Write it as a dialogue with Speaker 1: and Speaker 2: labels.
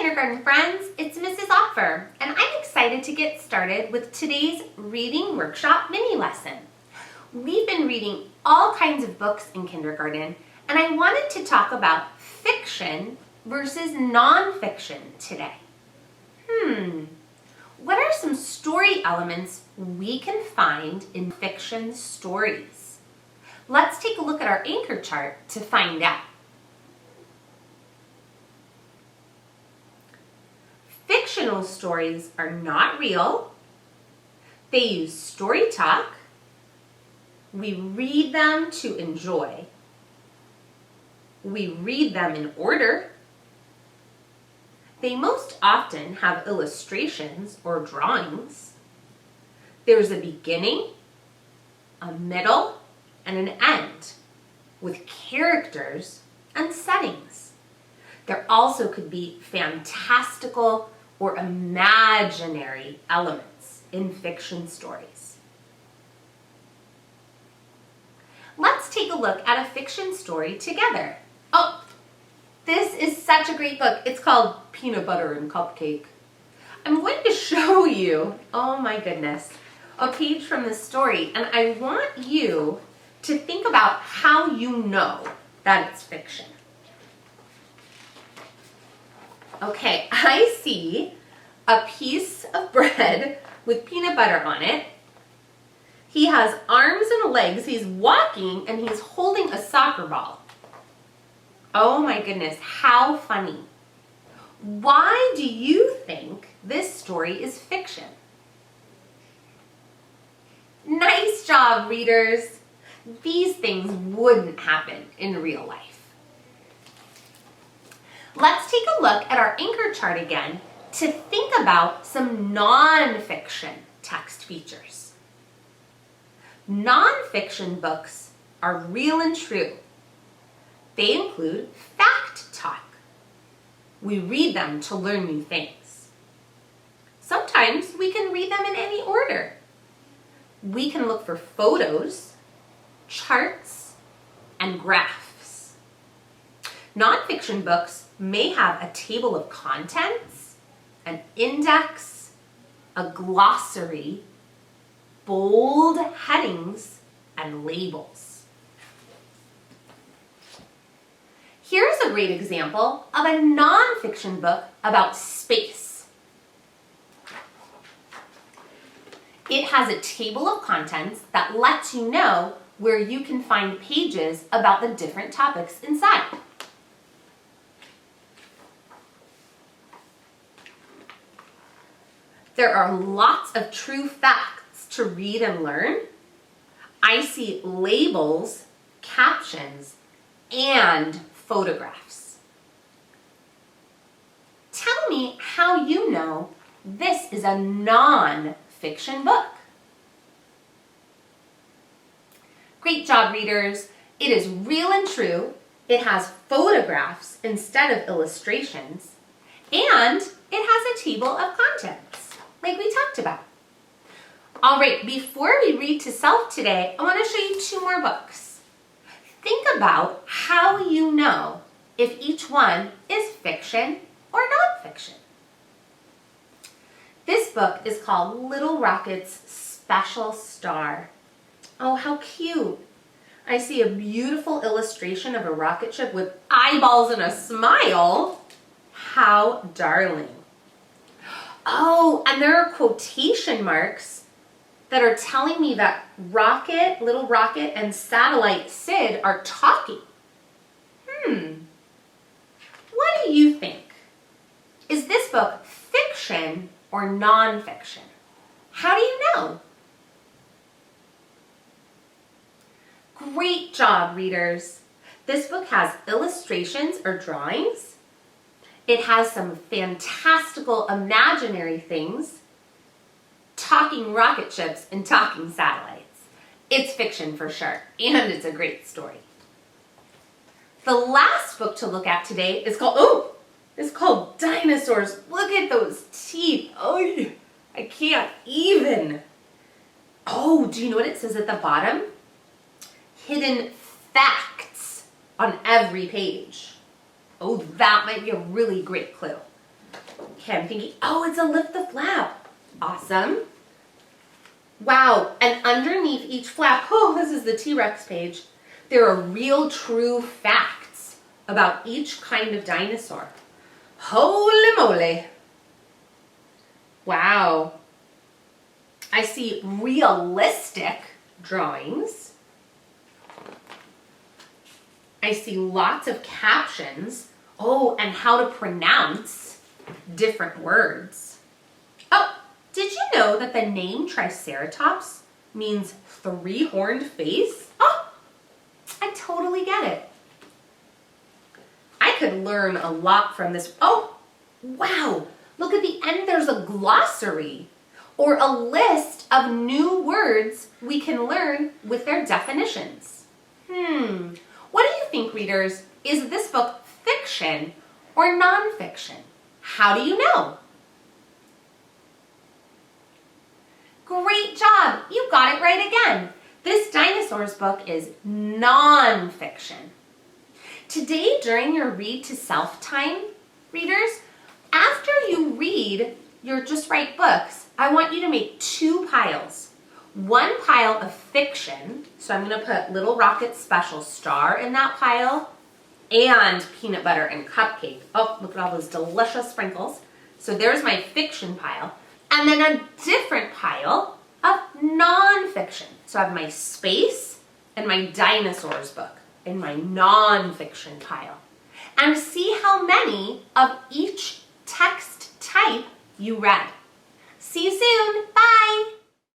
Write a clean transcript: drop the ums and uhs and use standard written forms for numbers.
Speaker 1: kindergarten friends, it's Mrs. Opfer, and I'm excited to get started with today's reading workshop mini lesson. We've been reading all kinds of books in kindergarten, and I wanted to talk about fiction versus nonfiction today. What are some story elements we can find in fiction stories? Let's take a look at our anchor chart to find out. Fictional stories are not real. They use story talk. We read them to enjoy. We read them in order. They most often have illustrations or drawings. There's a beginning, a middle, and an end with characters and settings. There also could be fantastical or imaginary elements in fiction stories. Let's take a look at a fiction story together. Oh, this is such a great book. It's called Peanut Butter and Cupcake. I'm going to show you, oh my goodness, a page from this story, and I want you to think about how you know that it's fiction. Okay, I see a piece of bread with peanut butter on it. He has arms and legs. He's walking and he's holding a soccer ball. Oh my goodness, how funny. Why do you think this story is fiction? Nice job, readers. These things wouldn't happen in real life. Let's take a look at our anchor chart again to think about some nonfiction text features. Nonfiction books are real and true. They include fact talk. We read them to learn new things. Sometimes we can read them in any order. We can look for photos, charts, and graphs. Nonfiction books may have a table of contents, an index, a glossary, bold headings, and labels. Here's a great example of a nonfiction book about space. It has a table of contents that lets you know where you can find pages about the different topics inside. There are lots of true facts to read and learn. I see labels, captions, and photographs. Tell me how you know this is a non-fiction book. Great job, readers. It is real and true. It has photographs instead of illustrations, and it has a table of contents, like we talked about. All right, before we read to self today, I want to show you two more books. Think about how you know if each one is fiction or nonfiction. This book is called Little Rocket's Special Star. Oh, how cute. I see a beautiful illustration of a rocket ship with eyeballs and a smile. How darling. Oh, and there are quotation marks that are telling me that Rocket, Little Rocket, and Satellite Sid are talking. What do you think? Is this book fiction or nonfiction? How do you know? Great job, readers. This book has illustrations or drawings. It has some fantastical imaginary things, talking rocket ships and talking satellites. It's fiction for sure, and it's a great story. The last book to look at today is called Dinosaurs. Look at those teeth. Oh, I can't even. Oh, do you know what it says at the bottom? Hidden facts on every page. Oh, that might be a really great clue. Okay, I'm thinking, oh, it's a lift the flap. Awesome. Wow, and underneath each flap, oh, this is the T-Rex page, there are real true facts about each kind of dinosaur. Holy moly. Wow. I see realistic drawings. I see lots of captions. Oh, and how to pronounce different words. Oh, did you know that the name Triceratops means three-horned face? Oh, I totally get it. I could learn a lot from this. Oh, wow. Look at the end, there's a glossary or a list of new words we can learn with their definitions. What do you think, readers? Is this book fiction or nonfiction? How do you know? Great job! You got it right again. This dinosaurs book is nonfiction. Today, during your read to self time, readers, after you read your Just Right books, I want you to make two piles. One pile of fiction, so I'm going to put Little Rocket's Special Star in that pile, and Peanut Butter and Cupcake. Oh, look at all those delicious sprinkles. So there's my fiction pile. And then a different pile of nonfiction. So I have my space and my dinosaurs book in my nonfiction pile. And see how many of each text type you read. See you soon. Bye.